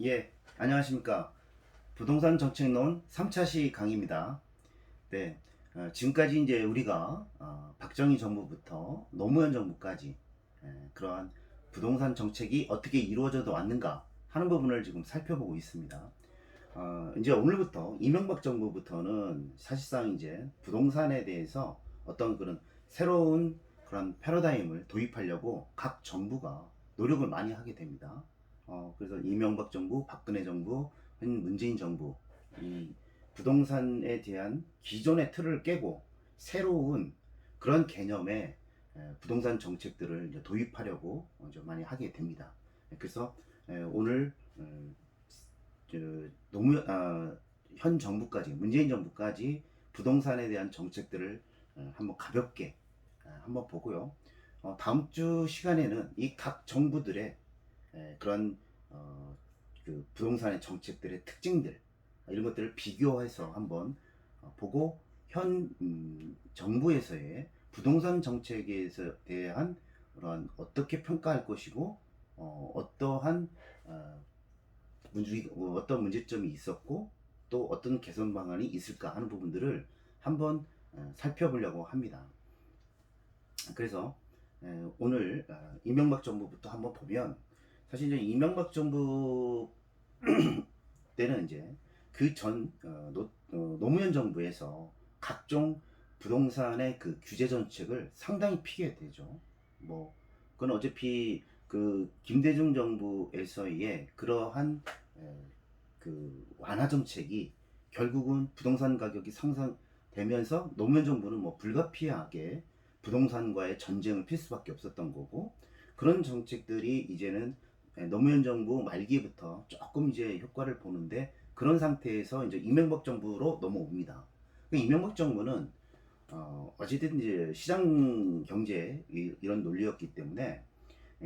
예, 안녕하십니까. 부동산 정책론 3차시 강의입니다. 네, 지금까지 이제 우리가 박정희 정부부터 노무현 정부까지 그러한 부동산 정책이 어떻게 이루어져 왔는가 하는 부분을 지금 살펴보고 있습니다. 이제 오늘부터 이명박 정부부터는 사실상 이제 부동산에 대해서 어떤 그런 새로운 그런 패러다임을 도입하려고 각 정부가 노력을 많이 하게 됩니다. 그래서 이명박 정부, 박근혜 정부, 현 문재인 정부, 이 부동산에 대한 기존의 틀을 깨고 새로운 그런 개념의 부동산 정책들을 이제 도입하려고 이제 많이 하게 됩니다. 그래서 오늘 현 정부까지 문재인 정부까지 부동산에 대한 정책들을 한번 가볍게 한번 보고요. 다음 주 시간에는 이 각 정부들의 그런 그 부동산의 정책들의 특징들 이런 것들을 비교해서 한번 보고 현 정부에서의 부동산 정책에 대한 그런 어떻게 평가할 것이고 어떠한 어떤 문제점이 있었고 또 어떤 개선 방안이 있을까 하는 부분들을 한번 살펴보려고 합니다. 그래서 오늘 이명박 정부부터 한번 보면 사실 이제 이명박 정부 때는 이제 그 전 노무현 정부에서 각종 부동산의 그 규제 정책을 상당히 피게 되죠. 뭐 그건 어차피 그 김대중 정부에서의 그러한 그 완화 정책이 결국은 부동산 가격이 상승되면서 노무현 정부는 뭐 불가피하게 부동산과의 전쟁을 필 수밖에 없었던 거고 그런 정책들이 이제는 노무현 정부 말기부터 조금 이제 효과를 보는데 그런 상태에서 이제 이명박 정부로 넘어옵니다. 이명박 정부는 어쨌든 이제 시장 경제 이런 논리였기 때문에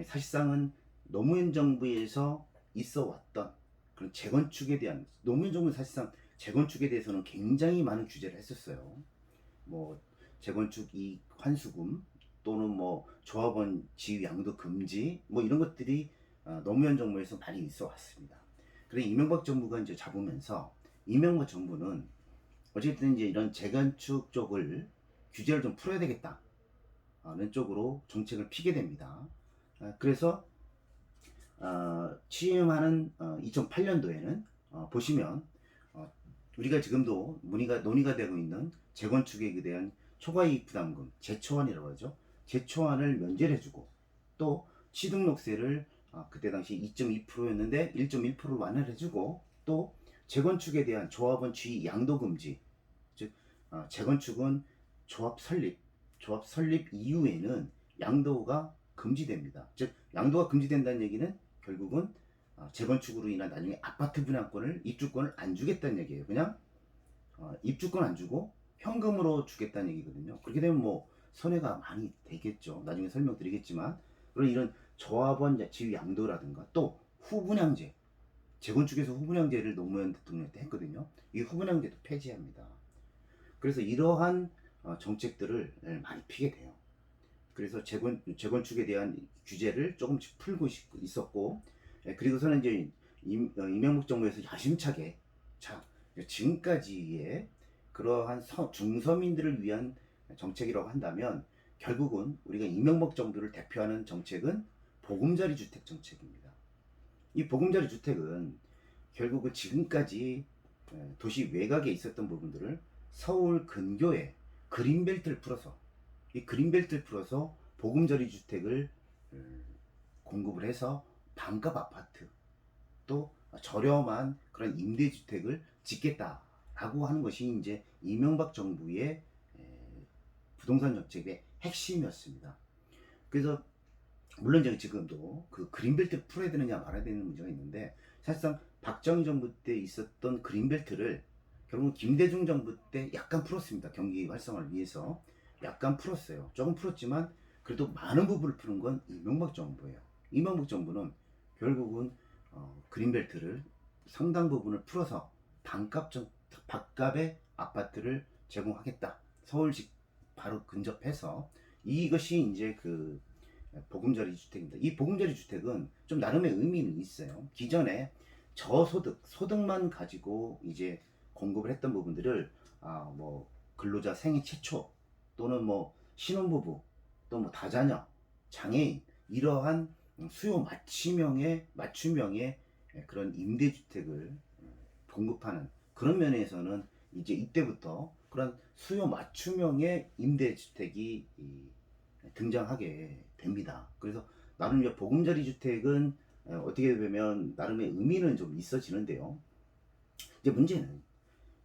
사실상은 노무현 정부에서 있어 왔던 그런 재건축에 대한 노무현 정부는 사실상 재건축에 대해서는 굉장히 많은 규제를 했었어요. 뭐 재건축 이익 환수금 또는 뭐 조합원 지위 양도 금지 뭐 이런 것들이 노무현 정부에서 많이 있어 왔습니다. 그래서 이명박 정부가 이제 잡으면서 이명박 정부는 어쨌든 이제 이런 재건축 쪽을 규제를 좀 풀어야 되겠다는 쪽으로 정책을 피게 됩니다. 그래서 취임하는 2008년도에는 보시면 우리가 지금도 논의가 되고 있는 재건축에 대한 초과이익 부담금 제초안이라고 하죠. 제초안을 면제를 해주고 또 취등록세를 그때 당시 2.2%였는데 1.1%로 완화를 해주고 또 재건축에 대한 조합원 지위 양도 금지 즉 재건축은 조합 설립 이후에는 양도가 금지됩니다. 즉 양도가 금지된다는 얘기는 결국은 재건축으로 인한 나중에 아파트 분양권을 입주권을 안 주겠다는 얘기예요. 그냥 입주권 안 주고 현금으로 주겠다는 얘기거든요. 그렇게 되면 뭐 손해가 많이 되겠죠. 나중에 설명드리겠지만 그런 이런 조합원 지위 양도라든가 또 후분양제 재건축에서 후분양제를 노무현 대통령 때 했거든요. 이 후분양제도 폐지합니다. 그래서 이러한 정책들을 많이 피게 돼요. 그래서 재건축에 대한 규제를 조금씩 풀고 있었고, 그리고서는 이제 이명박 정부에서 야심차게, 자, 지금까지의 그러한 중서민들을 위한 정책이라고 한다면, 결국은 우리가 이명박 정부를 대표하는 정책은 보금자리 주택 정책입니다. 이 보금자리 주택은 결국은 지금까지 도시 외곽에 있었던 부분들을 서울 근교에 그린벨트를 풀어서 이 그린벨트를 풀어서 보금자리 주택을 공급을 해서 반값 아파트 또 저렴한 그런 임대주택을 짓겠다라고 하는 것이 이제 이명박 정부의 부동산 정책의 핵심이었습니다. 그래서 물론 이제 지금도 그 그린벨트 풀어야 되느냐 말아야 되는 문제가 있는데 사실상 박정희 정부 때 있었던 그린벨트를 결국 김대중 정부 때 약간 풀었습니다. 경기 활성화를 위해서 약간 풀었어요. 조금 풀었지만 그래도 많은 부분을 푸는 건 이명박 정부예요. 이명박 정부는 결국은 그린벨트를 상당 부분을 풀어서 반값의 아파트를 제공하겠다. 서울시 바로 근접해서 이것이 이제 그 보금자리 주택입니다. 이 보금자리 주택은 좀 나름의 의미는 있어요. 기존에 저소득, 소득만 가지고 이제 공급을 했던 부분들을 뭐 근로자 생애 최초 또는 뭐 신혼부부 또 뭐 다자녀, 장애인 이러한 수요 맞춤형의 그런 임대주택을 공급하는 그런 면에서는 이제 이때부터 그런 수요 맞춤형의 임대주택이 등장하게 됩니다. 그래서 나름 이제 보금자리 주택은 어떻게 보면 나름의 의미는 좀 있어지는데요. 이제 문제는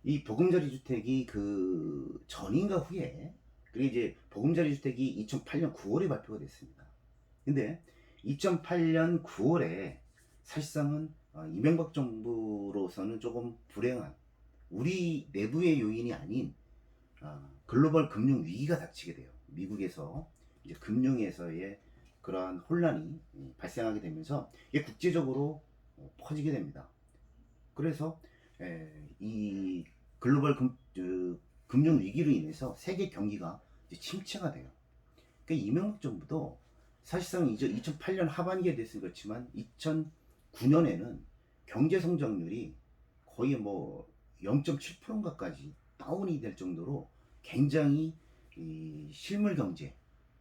이 보금자리 주택이 그 전인가 후에 그리고 이제 보금자리 주택이 2008년 9월에 발표가 됐습니다. 근데 2008년 9월에 사실상은 이명박 정부로서는 조금 불행한 우리 내부의 요인이 아닌 글로벌 금융 위기가 닥치게 돼요. 미국에서 이제 금융에서의 그러한 혼란이 발생하게 되면서 이게 국제적으로 퍼지게 됩니다. 그래서 이 글로벌 금융 위기로 인해서 세계 경기가 이제 침체가 돼요. 그러니까 이명박 정부도 사실상 이제 2008년 하반기에 됐을 그렇지만 2009년에는 경제 성장률이 거의 뭐 0.7%까지 다운이 될 정도로 굉장히 이 실물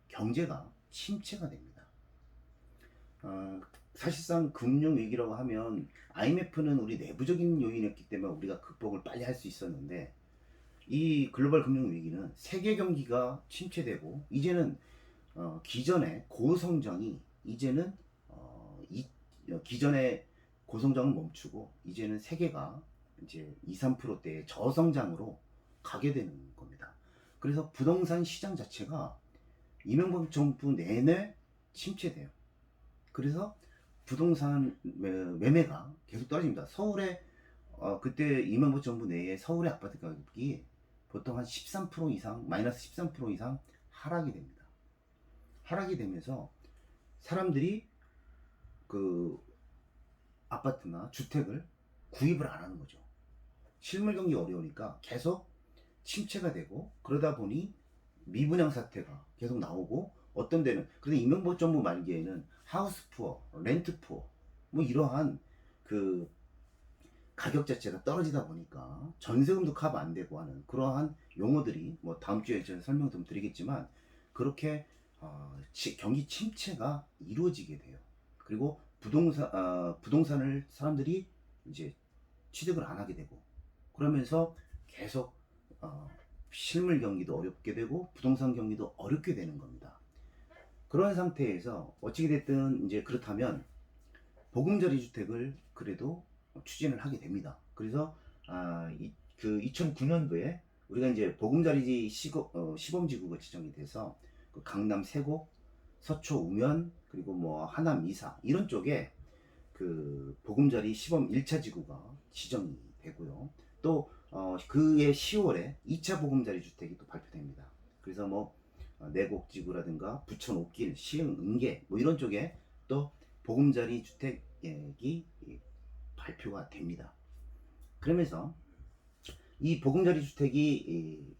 경제가 침체가 됩니다. 어, 사실상 금융 위기라고 하면 IMF는 우리 내부적인 요인이었기 때문에 우리가 극복을 빨리 할 수 있었는데 이 글로벌 금융 위기는 세계 경기가 침체되고 이제는 기존의 고성장이 이제는 기존의 고성장을 멈추고 이제는 세계가 이제 2, 3%대의 저성장으로 가게 되는 겁니다. 그래서 부동산 시장 자체가 이명박 정부 내내 침체돼요. 그래서 부동산 매매가 계속 떨어집니다. 서울에 그때 이명박 정부 내에 서울의 아파트 가격이 보통 한 13% 이상, 마이너스 13% 이상 하락이 됩니다. 하락이 되면서 사람들이 그 아파트나 주택을 구입을 안 하는 거죠. 실물 경기 어려우니까 계속 침체가 되고 그러다 보니 미분양 사태가 계속 나오고 어떤 데는 그래서 이명박 정부 말기에는 하우스 푸어, 렌트 푸어 뭐 이러한 그 가격 자체가 떨어지다 보니까 전세금도 커버 안 되고 하는 그러한 용어들이 뭐 다음 주에 제가 설명 좀 드리겠지만 그렇게 경기 침체가 이루어지게 돼요. 그리고 부동산을 사람들이 이제 취득을 안 하게 되고 그러면서 계속 실물 경기도 어렵게 되고 부동산 경기도 어렵게 되는 겁니다. 그런 상태에서 어찌게 됐든 이제 그렇다면 보금자리 주택을 그래도 추진을 하게 됩니다. 그래서 그 2009년도에 우리가 이제 보금자리 시범지구가 지정이 돼서 그 강남 세곡, 서초 우면 그리고 뭐 하남 이사 이런 쪽에 그 보금자리 시범 1차 지구가 지정이 되고요. 또 그해 10월에 2차 보금자리 주택이 또 발표됩니다. 그래서 뭐 내곡지구라든가 부천 옥길, 시흥, 은계 뭐 이런 쪽에 또 보금자리 주택이 발표가 됩니다. 그러면서 이 보금자리 주택이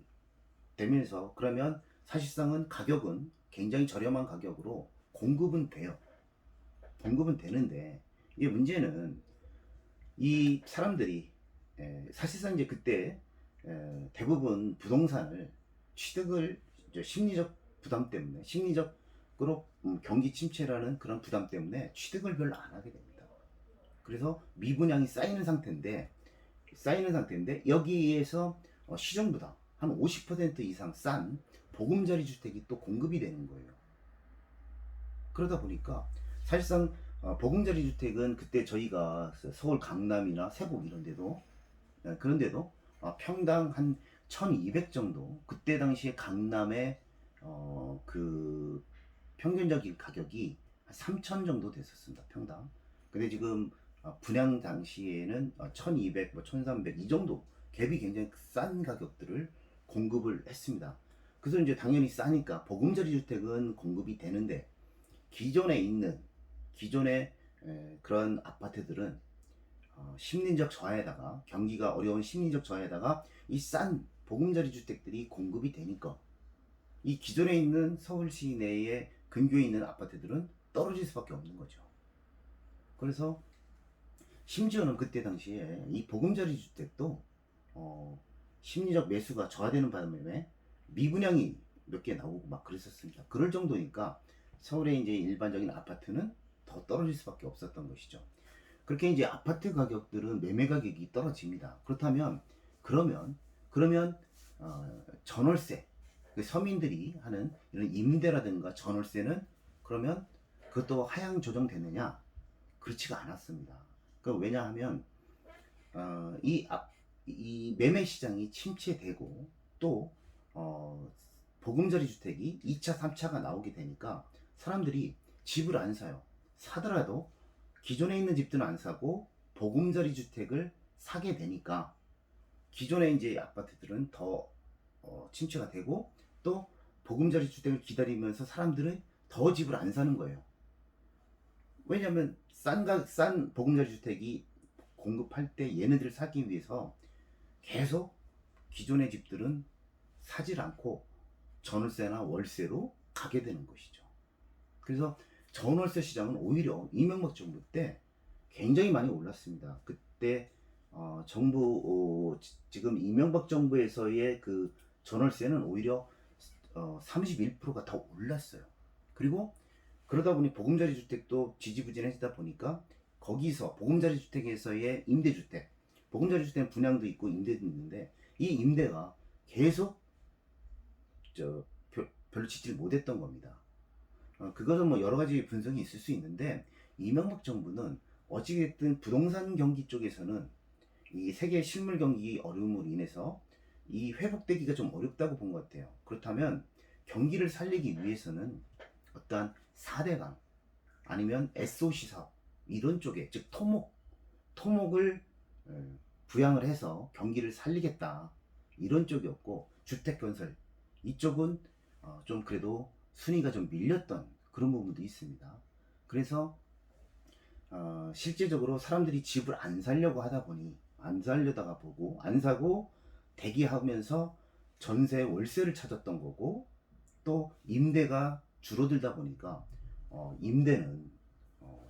되면서 그러면 사실상은 가격은 굉장히 저렴한 가격으로 공급은 돼요. 공급은 되는데 이게 문제는 이 사람들이 사실상 이제 그때 대부분 부동산을 취득을 심리적 부담 때문에 심리적으로 경기 침체라는 그런 부담 때문에 취득을 별로 안 하게 됩니다. 그래서 미분양이 쌓이는 상태인데 여기에서 시정보다 한 50% 이상 싼 보금자리 주택이 또 공급이 되는 거예요. 그러다 보니까 사실상 보금자리 주택은 그때 저희가 서울 강남이나 세곡 이런 데도 그런데도 평당 한 1200 정도 그때 당시에 강남의 그 평균적인 가격이 한 3000 정도 됐었습니다. 평당. 근데 지금 분양 당시에는 1200, 뭐 1300 이 정도 갭이 굉장히 싼 가격들을 공급을 했습니다. 그래서 이제 당연히 싸니까 보금자리 주택은 공급이 되는데 기존의 그런 아파트들은 심리적 저하에다가 경기가 어려운 심리적 저하에다가 이 싼 보금자리 주택들이 공급이 되니까 이 기존에 있는 서울 시내에 근교에 있는 아파트들은 떨어질 수밖에 없는 거죠. 그래서 심지어는 그때 당시에 이 보금자리 주택도 어, 심리적 매수가 저하되는 바람에 미분양이 몇 개 나오고 막 그랬었습니다. 그럴 정도니까 서울의 이제 일반적인 아파트는 더 떨어질 수밖에 없었던 것이죠. 그렇게 이제 아파트 가격들은 매매 가격이 떨어집니다. 그렇다면 그러면 전월세, 그 서민들이 하는 이런 임대라든가 전월세는 그러면 그것도 하향 조정되느냐? 그렇지가 않았습니다. 왜냐하면 이 매매 시장이 침체되고 또 보금자리 주택이 2차, 3차가 나오게 되니까 사람들이 집을 안 사요. 사더라도 기존에 있는 집들은 안 사고 보금자리 주택을 사게 되니까 기존의 이제 아파트들은 더 침체가 되고 또 보금자리 주택을 기다리면서 사람들은 더 집을 안 사는 거예요. 왜냐하면 싼 보금자리 주택이 공급할 때 얘네들을 사기 위해서 계속 기존의 집들은 사질 않고 전월세나 월세로 가게 되는 것이죠. 그래서 전월세 시장은 오히려 이명박 정부 때 굉장히 많이 올랐습니다. 그때 지금 이명박 정부에서의 그 전월세는 오히려 31%가 더 올랐어요. 그리고 그러다 보니 보금자리 주택도 지지부진해지다 보니까 거기서 보금자리 주택에서의 임대주택, 보금자리 주택은 분양도 있고 임대도 있는데 이 임대가 계속 별로 짓지를 못했던 겁니다. 그것은 뭐 여러 가지 분석이 있을 수 있는데 이명박 정부는 어찌됐든 부동산 경기 쪽에서는 이 세계 실물 경기 어려움으로 인해서 이 회복되기가 좀 어렵다고 본 것 같아요. 그렇다면 경기를 살리기 위해서는 어떠한 4대강 아니면 SOC 사업 이런 쪽에 즉 토목을 부양을 해서 경기를 살리겠다 이런 쪽이었고 주택건설 이쪽은 좀 그래도 순위가 좀 밀렸던 그런 부분도 있습니다. 그래서 실제적으로 사람들이 집을 안 살려고 하다 보니 안 살려다가 보고 안 사고 대기하면서 전세 월세를 찾았던 거고 또 임대가 줄어들다 보니까 임대는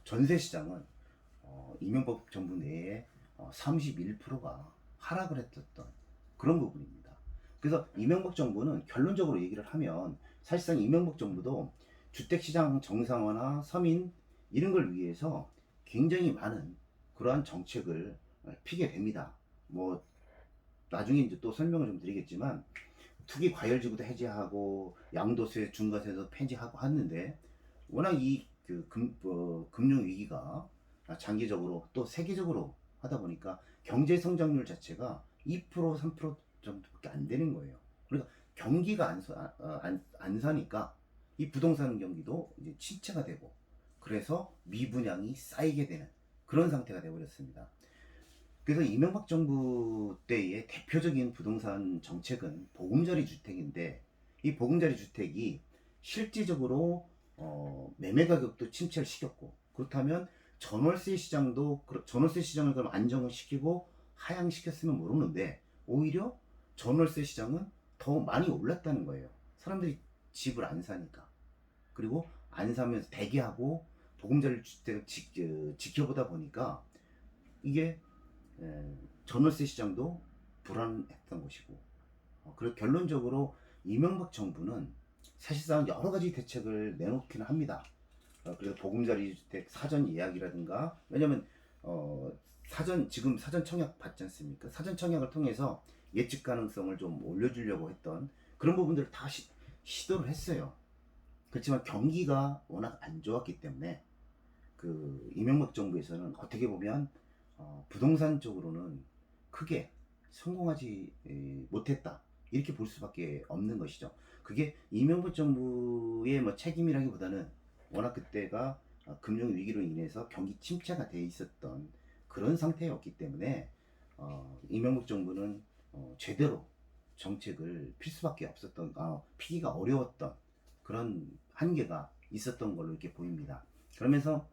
전세 시장은 이명박 정부 내에 31%가 하락을 했었던 그런 부분입니다. 그래서 이명박 정부는 결론적으로 얘기를 하면 사실상 이명박 정부도 주택시장 정상화나 서민 이런 걸 위해서 굉장히 많은 그러한 정책을 피게 됩니다. 뭐 나중에 이제 또 설명을 좀 드리겠지만 투기 과열지구도 해제하고 양도세 중과세도 폐지하고 했는데 워낙 이그 금융 위기가 장기적으로 또 세계적으로 하다 보니까 경제 성장률 자체가 2% 3% 정도밖에 안 되는 거예요. 그러니까 경기가 안 사니까 이 부동산 경기도 이제 침체가 되고 그래서 미분양이 쌓이게 되는 그런 상태가 되어버렸습니다. 그래서 이명박 정부 때의 대표적인 부동산 정책은 보금자리 주택인데 이 보금자리 주택이 실질적으로 매매 가격도 침체를 시켰고 그렇다면 전월세 시장을 그럼 안정을 시키고 하향시켰으면 모르는데 오히려 전월세 시장은 더 많이 올랐다는 거예요. 사람들이 집을 안 사니까. 그리고 안 사면서 대기하고 보금자리 주택을 지켜보다 보니까 이게 전월세 시장도 불안했던 것이고 그리고 결론적으로 이명박 정부는 사실상 여러 가지 대책을 내놓기는 합니다. 그래서 보금자리 주택 사전 예약이라든가 왜냐면 지금 사전 청약 받지 않습니까? 사전 청약을 통해서 예측 가능성을 좀 올려주려고 했던 그런 부분들을 다 시도를 했어요. 그렇지만 경기가 워낙 안 좋았기 때문에 그 이명박 정부에서는 어떻게 보면 부동산 쪽으로는 크게 성공하지 못했다 이렇게 볼 수밖에 없는 것이죠. 그게 이명박 정부의 뭐 책임이라기보다는 워낙 그때가 금융 위기로 인해서 경기 침체가 돼 있었던 그런 상태였기 때문에 이명박 정부는 제대로 정책을 필 수밖에 없었던 피기가 어려웠던 그런 한계가 있었던 걸로 이렇게 보입니다. 그러면서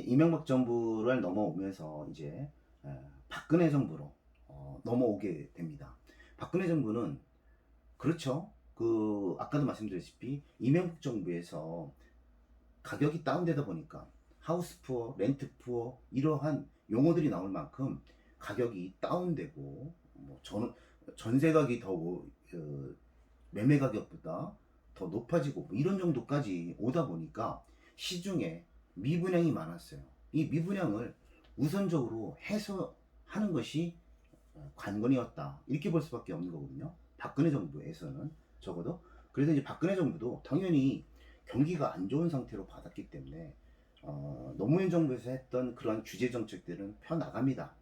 이명박 정부를 넘어오면서 이제 박근혜 정부로 넘어오게 됩니다. 박근혜 정부는 그렇죠. 아까도 말씀드렸다시피 이명박 정부에서 가격이 다운되다 보니까 하우스 푸어, 렌트 푸어 이러한 용어들이 나올 만큼 가격이 다운되고 뭐 전세 가격이 더 매매 가격보다 더 높아지고 뭐 이런 정도까지 오다 보니까 시중에 미분양이 많았어요. 이 미분양을 우선적으로 해소하는 것이 관건이었다. 이렇게 볼 수밖에 없는 거거든요. 박근혜 정부에서는 적어도. 그래서 이제 박근혜 정부도 당연히 경기가 안 좋은 상태로 받았기 때문에 노무현 정부에서 했던 그러한 규제 정책들은 펴 나갑니다.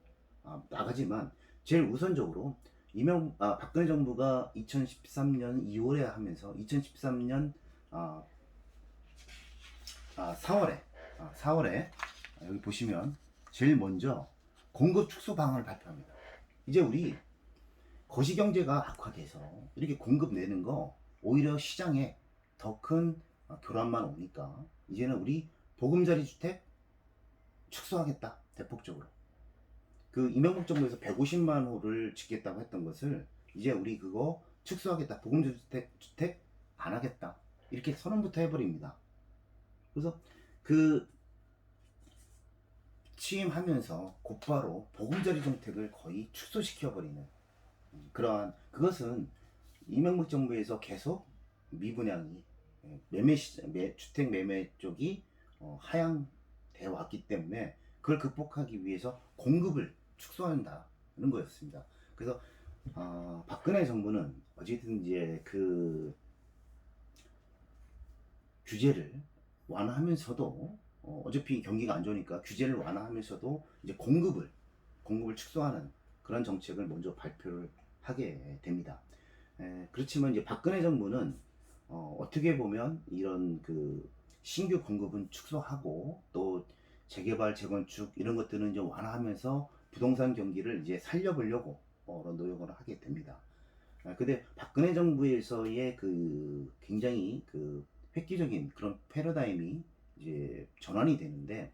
나가지만 제일 우선적으로 박근혜 정부가 2013년 2월에 하면서 2013년 4월에 여기 보시면 제일 먼저 공급 축소 방안을 발표합니다. 이제 우리 거시경제가 악화돼서 이렇게 공급 내는 거 오히려 시장에 더 큰 교란만 오니까 이제는 우리 보금자리 주택 축소하겠다. 대폭적으로. 그 이명박 정부에서 150만 호를 짓겠다고 했던 것을 이제 우리 그거 축소하겠다. 보금자리 주택 안 하겠다. 이렇게 선언부터 해버립니다. 그래서 그 취임하면서 곧바로 보금자리 정책을 거의 축소시켜버리는 그러한 그것은 이명박 정부에서 계속 미분양이 주택 매매 쪽이 하향돼 왔기 때문에 그걸 극복하기 위해서 공급을 축소한다는 거였습니다. 그래서 박근혜 정부는 어쨌든 이제 그 규제를 완화하면서도 어차피 경기가 안 좋으니까 규제를 완화하면서도 이제 공급을 축소하는 그런 정책을 먼저 발표를 하게 됩니다. 그렇지만 이제 박근혜 정부는 어떻게 보면 이런 그 신규 공급은 축소하고 또 재개발, 재건축 이런 것들은 좀 완화하면서 부동산 경기를 이제 살려보려고 노력을 하게 됩니다. 근데 박근혜 정부에서의 그 굉장히 그 획기적인 그런 패러다임이 이제 전환이 되는데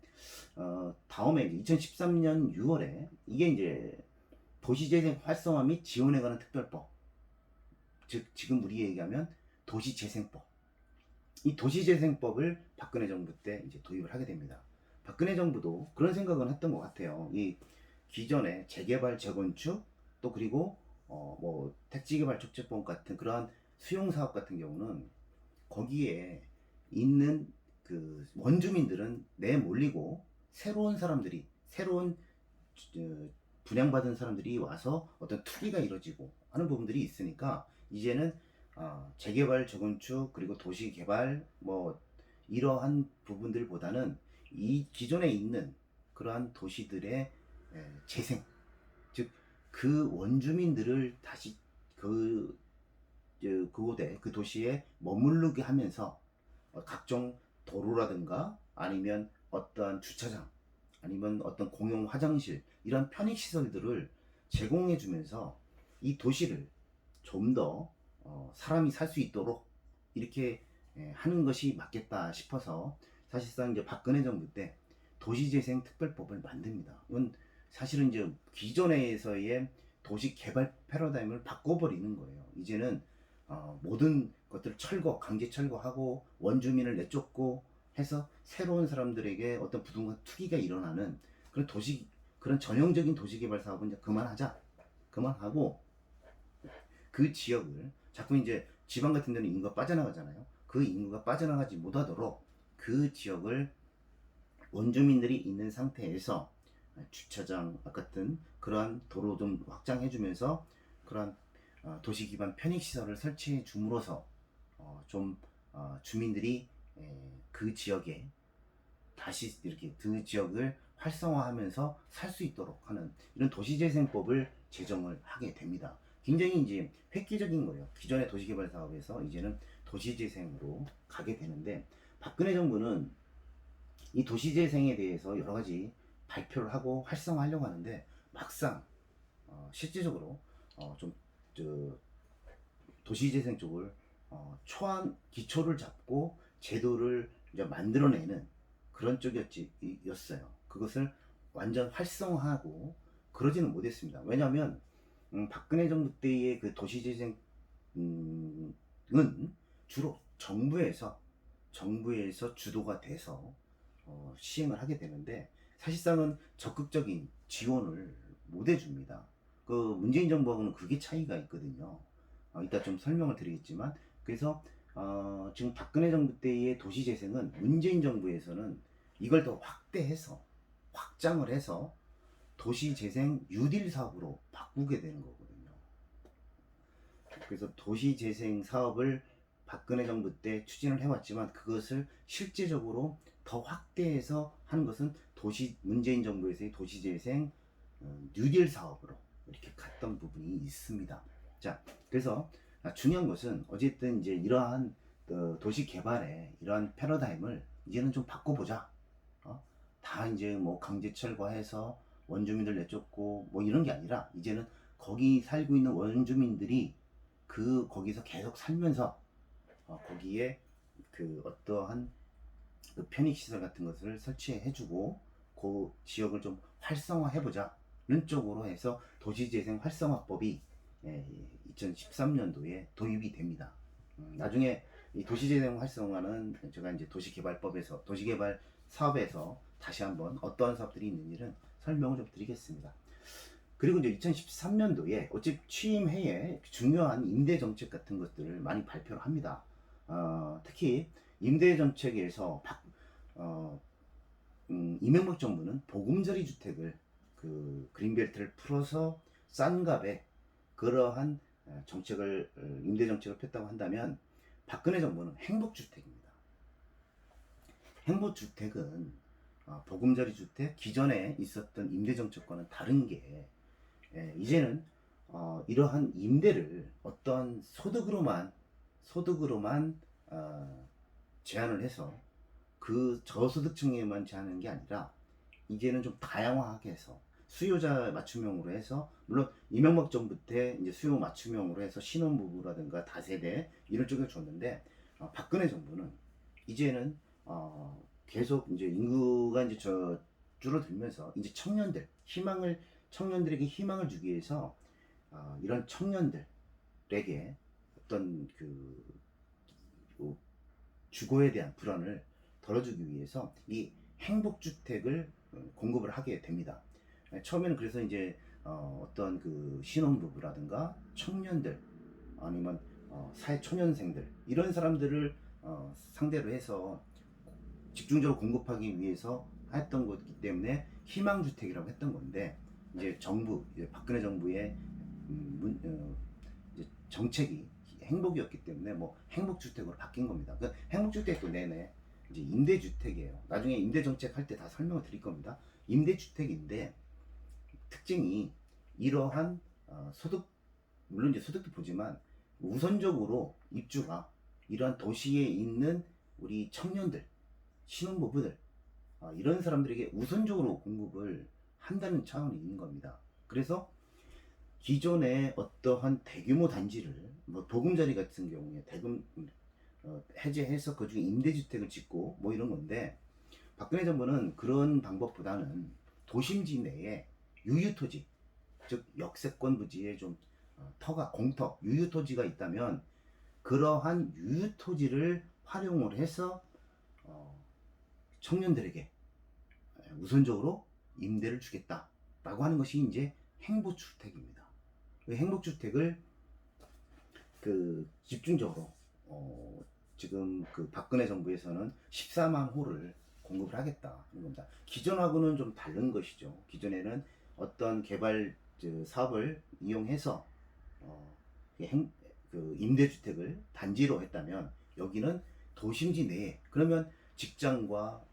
다음에 이제 2013년 6월에 이게 이제 도시재생 활성화 및 지원에 관한 특별법, 즉 지금 우리 얘기하면 도시재생법. 이 도시재생법을 박근혜 정부 때 이제 도입을 하게 됩니다. 박근혜 정부도 그런 생각은 했던 것 같아요. 이 기존의 재개발, 재건축 또 그리고 뭐 택지개발 촉진법 같은 그러한 수용 사업 같은 경우는 거기에 있는 그 원주민들은 내몰리고 새로운 사람들이 새로운 분양받은 사람들이 와서 어떤 투기가 이루어지고 하는 부분들이 있으니까 이제는 재개발, 재건축 그리고 도시개발 뭐 이러한 부분들보다는 이 기존에 있는 그러한 도시들의 재생, 즉 그 원주민들을 다시 그곳에 그 도시에 머무르게 하면서 각종 도로라든가 아니면 어떠한 주차장 아니면 어떤 공용 화장실 이런 편익시설들을 제공해 주면서 이 도시를 좀 더 사람이 살 수 있도록 이렇게 하는 것이 맞겠다 싶어서 사실상 이제 박근혜 정부 때 도시재생 특별법을 만듭니다. 이건 사실은 이제 기존에서의 도시 개발 패러다임을 바꿔버리는 거예요. 이제는 모든 것들을 강제 철거하고 원주민을 내쫓고 해서 새로운 사람들에게 어떤 부동산 투기가 일어나는 그런 전형적인 도시개발 사업은 이제 그만하고 그 지역을 자꾸 이제 지방 같은 데는 인구가 빠져나가잖아요. 그 인구가 빠져나가지 못하도록 그 지역을 원주민들이 있는 상태에서 주차장 같은 그러한 도로 좀 확장해주면서 그러한 도시 기반 편익시설을 설치해 줌으로써 주민들이 그 지역에 다시 이렇게 그 지역을 활성화하면서 살 수 있도록 하는 이런 도시재생법을 제정을 하게 됩니다. 굉장히 이제 획기적인 거예요. 기존의 도시개발 사업에서 이제는 도시재생으로 가게 되는데 박근혜 정부는 이 도시재생에 대해서 여러 가지 발표를 하고 활성화하려고 하는데 막상 실질적으로 좀 도시재생 쪽을 초안 기초를 잡고 제도를 이제 만들어내는 그런 쪽이었어요. 그것을 완전 활성화하고 그러지는 못했습니다. 왜냐하면 박근혜 정부 때의 그 도시재생은 주로 정부에서 주도가 돼서 시행을 하게 되는데 사실상은 적극적인 지원을 못 해줍니다. 그 문재인 정부하고는 그게 차이가 있거든요. 이따 좀 설명을 드리겠지만 그래서 지금 박근혜 정부 때의 도시재생은 문재인 정부에서는 이걸 더 확대해서 확장을 해서 도시재생 뉴딜 사업으로 바꾸게 되는 거거든요. 그래서 도시재생 사업을 박근혜 정부 때 추진을 해왔지만 그것을 실제적으로 더 확대해서 한 것은 문재인 정부에서의 도시재생 뉴딜 사업으로 이렇게 갔던 부분이 있습니다. 자, 그래서 중요한 것은 어쨌든 이제 이러한 도시 개발의 이러한 패러다임을 이제는 좀 바꿔보자. 다 이제 뭐 강제 철거해서 원주민들 내쫓고 뭐 이런 게 아니라 이제는 거기 살고 있는 원주민들이 거기서 계속 살면서 거기에 그 어떠한 그 편익시설 같은 것을 설치해주고 그 지역을 좀 활성화해보자는 쪽으로 해서 도시재생 활성화법이 2013년도에 도입이 됩니다. 나중에 이 도시재생 활성화는 제가 이제 도시개발법에서 도시개발 사업에서 다시 한번 어떠한 사업들이 있는지는 설명을 좀 드리겠습니다. 그리고 이제 2013년도에 어차피 취임 해에 중요한 임대 정책 같은 것들을 많이 발표를 합니다. 특히 임대 정책에서 이명박 정부는 보금자리 주택을 그 그린벨트를 풀어서 싼 값에 그러한 정책을 임대 정책을 폈다고 한다면 박근혜 정부는 행복주택입니다. 행복주택은 보금자리 주택 기존에 있었던 임대 정책과는 다른 게 이제는 이러한 임대를 어떤 소득으로만 제한을 해서 그 저소득층에만 제한하는 게 아니라 이제는 좀 다양화하게 해서 수요자 맞춤형으로 해서 물론 이명박 정부 때 이제 수요 맞춤형으로 해서 신혼부부라든가 다세대 이런 쪽에 줬는데 박근혜 정부는 이제는 계속 이제 인구가 이제 줄어들면서 이제 청년들에게 희망을 주기 위해서 이런 청년들에게 어떤 주거에 대한 불안을 덜어주기 위해서 이 행복주택을 공급을 하게 됩니다. 처음에는 그래서 이제 어떤 그 신혼부부라든가 청년들 아니면 사회초년생들 이런 사람들을 상대로 해서 집중적으로 공급하기 위해서 했던 거기 때문에 희망주택이라고 했던 건데 이제 박근혜 정부의 이제 정책이 행복이었기 때문에 뭐 행복주택으로 바뀐 겁니다. 그 행복주택도 내내 이제 임대주택이에요. 나중에 임대정책 할 때 다 설명을 드릴 겁니다. 임대주택인데 특징이 이러한 물론 이제 소득도 보지만 우선적으로 입주가 이러한 도시에 있는 우리 청년들, 신혼부부들 이런 사람들에게 우선적으로 공급을 한다는 차원이 있는 겁니다. 그래서 기존의 어떠한 대규모 단지를 뭐 보금자리 같은 경우에 해제해서 그 중에 임대주택을 짓고 뭐 이런 건데 박근혜 정부는 그런 방법보다는 도심지 내에 유유토지 즉 역세권 부지에 좀 공터 유유토지가 있다면 그러한 유유토지를 활용을 해서 청년들에게 우선적으로 임대를 주겠다라고 하는 것이 이제 행복주택입니다. 행복주택을 집중적으로 지금 그 박근혜 정부에서는 14만 호를 공급을 하겠다는 겁니다. 기존하고는 좀 다른 것이죠. 기존에는 어떤 개발 사업을 이용해서 임대주택을 단지로 했다면 여기는 도심지 내에 그러면 직장과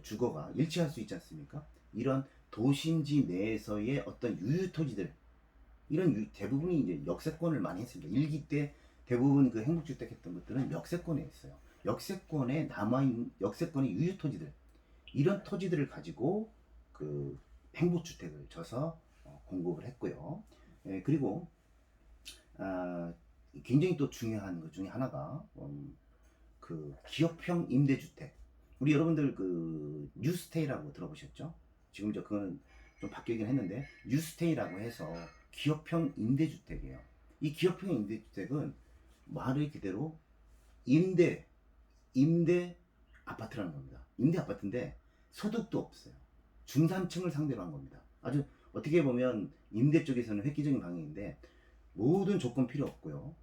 주거가 일치할 수 있지 않습니까? 이런 도심지 내에서의 어떤 유유토지들 이런 대부분이 이제 역세권을 많이 했습니다. 일기 때 대부분 그 행복주택 했던 것들은 역세권에 했어요. 역세권의 유유토지들 이런 토지들을 가지고 그 행복주택을 져서 공급을 했고요. 그리고 굉장히 또 중요한 것 중에 하나가 그 기업형 임대주택. 우리 여러분들 그 뉴스테이라고 들어보셨죠? 지금 그거는 좀 바뀌긴 했는데 뉴스테이라고 해서 기업형 임대주택이에요. 이 기업형 임대주택은 말 그대로 임대 아파트라는 겁니다. 임대 아파트인데 소득도 없어요. 중산층을 상대로 한 겁니다. 아주 어떻게 보면 임대 쪽에서는 획기적인 방향인데 모든 조건 필요 없고요.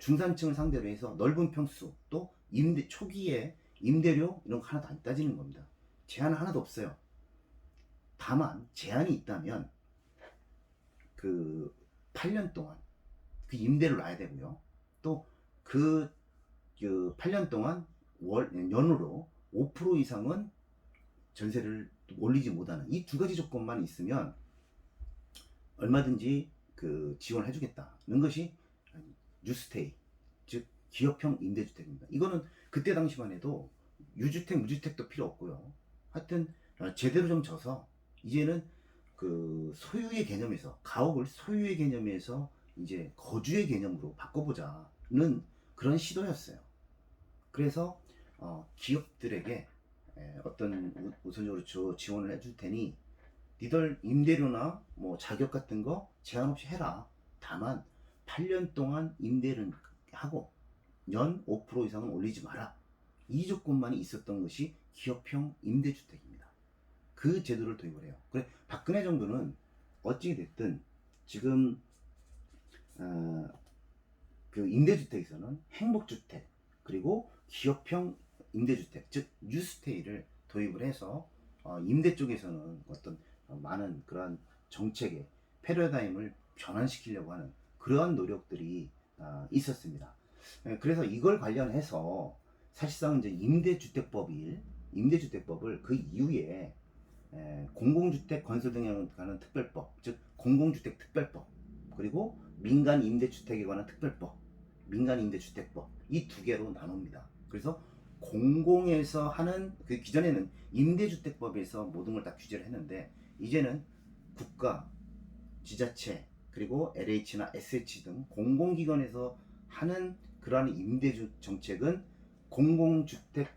중산층을 상대로 해서 넓은 평수 또 임대 초기에 임대료 이런 거 하나도 안 따지는 겁니다. 제한 하나도 없어요. 다만 제한이 있다면 그 8년 동안 그 임대를 놔야 되고요. 또 그 8년 동안 연으로 5% 이상은 전세를 올리지 못하는 이 두 가지 조건만 있으면 얼마든지 그 지원을 해주겠다는 것이 뉴스테이, 즉 기업형 임대주택입니다. 이거는 그때 당시만 해도 유주택, 무주택도 필요 없고요. 하여튼 제대로 좀 져서 이제는 그 소유의 개념에서 가옥을 소유의 개념에서 이제 거주의 개념으로 바꿔보자는 그런 시도였어요. 그래서 기업들에게 어떤 우선적으로 지원을 해줄 테니 니들 임대료나 뭐 자격 같은 거 제한 없이 해라. 다만 8년 동안 임대를 하고 연 5% 이상은 올리지 마라. 이 조건만이 있었던 것이 기업형 임대주택입니다. 그 제도를 도입을 해요. 그래 박근혜 정부는 어찌 됐든 지금 그 임대주택에서는 행복주택 그리고 기업형 임대주택 즉 뉴스테이를 도입을 해서 임대 쪽에서는 어떤 많은 그러한 정책의 패러다임을 변환시키려고 하는 그러한 노력들이 있었습니다. 그래서 이걸 관련해서 사실상 이제 임대주택법을 그 이후에 공공주택 건설 등에 관한 특별법, 즉 공공주택 특별법, 그리고 민간 임대주택에 관한 특별법, 민간 임대주택법 이 두 개로 나눕니다. 그래서 공공에서 하는 그 기존에는 임대주택법에서 모든 걸 다 규제를 했는데 이제는 국가, 지자체 그리고 LH나 SH 등 공공기관에서 하는 그러한 임대주 정책은 공공주택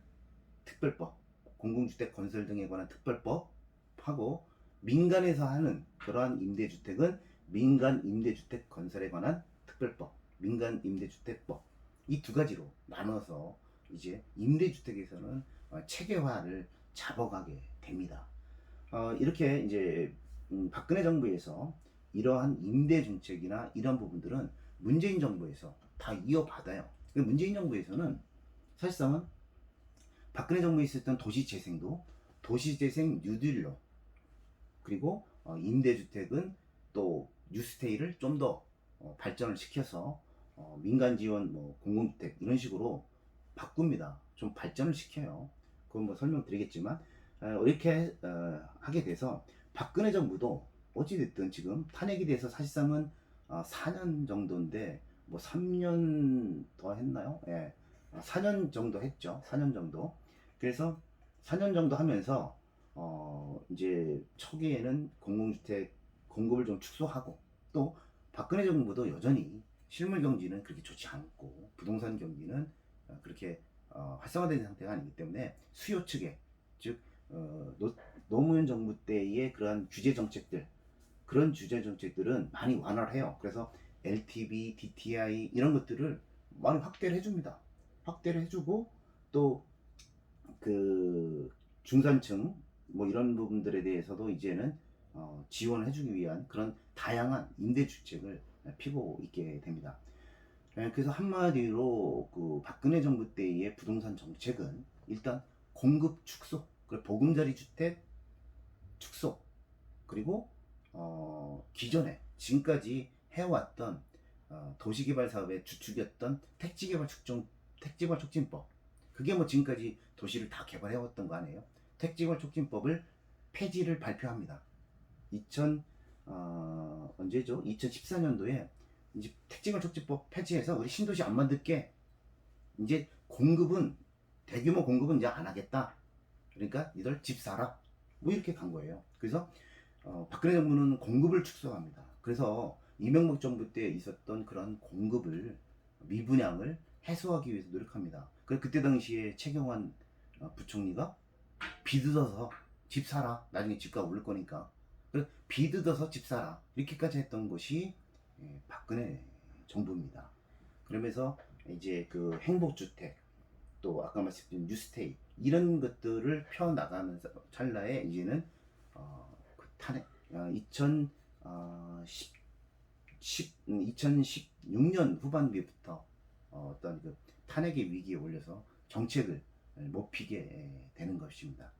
특별법, 공공주택 건설 등에 관한 특별법하고 민간에서 하는 그러한 임대주택은 민간 임대주택 건설에 관한 특별법, 민간 임대주택법 이 두 가지로 나눠서 이제 임대주택에서는 체계화를 잡아가게 됩니다. 이렇게 이제 박근혜 정부에서 이러한 임대 정책이나 이런 부분들은 문재인 정부에서 다 이어받아요. 문재인 정부에서는 사실상은 박근혜 정부에 있었던 도시재생도 도시재생 뉴딜로 그리고 임대주택은 또 뉴스테이를 좀 더 발전을 시켜서 민간 지원 뭐 공공주택 이런 식으로 바꿉니다. 좀 발전을 시켜요. 그건 뭐 설명드리겠지만 이렇게 하게 돼서 박근혜 정부도 어찌됐든 지금 탄핵이 돼서 사실상은 4년 정도인데 뭐 3년 더 했나요? 예. 4년 정도 했죠. 4년 정도. 그래서 4년 정도 하면서 이제 초기에는 공공주택 공급을 좀 축소하고 또 박근혜 정부도 여전히 실물 경기는 그렇게 좋지 않고 부동산 경기는 그렇게 활성화된 상태가 아니기 때문에 수요 측에 즉 노무현 정부 때의 그러한 규제 정책들 그런 규제 정책들은 많이 완화를 해요. 그래서 LTV, DTI 이런 것들을 많이 확대를 해줍니다. 확대를 해주고 또 그 중산층 뭐 이런 부분들에 대해서도 이제는 지원을 해주기 위한 그런 다양한 임대 주택을 피고 있게 됩니다. 그래서 한마디로 그 박근혜 정부 때의 부동산 정책은 일단 공급 축소, 보금자리 주택 축소, 그리고 기존에 지금까지 해왔던 도시개발 사업의 주축이었던 택지개발 촉진법 그게 뭐 지금까지 도시를 다 개발해왔던 거 아니에요? 택지개발 촉진법을 폐지를 발표합니다. 언제죠? 2014년도에 이제 택지개발 촉진법 폐지해서 우리 신도시 안 만들게 이제 대규모 공급은 이제 안 하겠다. 그러니까 니들 집 사라. 뭐 이렇게 간 거예요. 그래서 박근혜 정부는 공급을 축소합니다. 그래서 이명박 정부 때 있었던 그런 공급을 미분양을 해소하기 위해서 노력합니다. 그때 당시에 최경환 부총리가 비뜯어서 집 사라. 나중에 집값 오를 거니까. 비뜯어서 집 사라. 이렇게까지 했던 것이 박근혜 정부입니다. 그러면서 이제 그 행복주택, 또 아까 말씀드린 뉴스테이 이런 것들을 펴 나가면서 찰나에 이제는 그 탄핵 2016년 후반기부터 어떤 그 탄핵의 위기에 올려서 정책을 못 피게 되는 것입니다.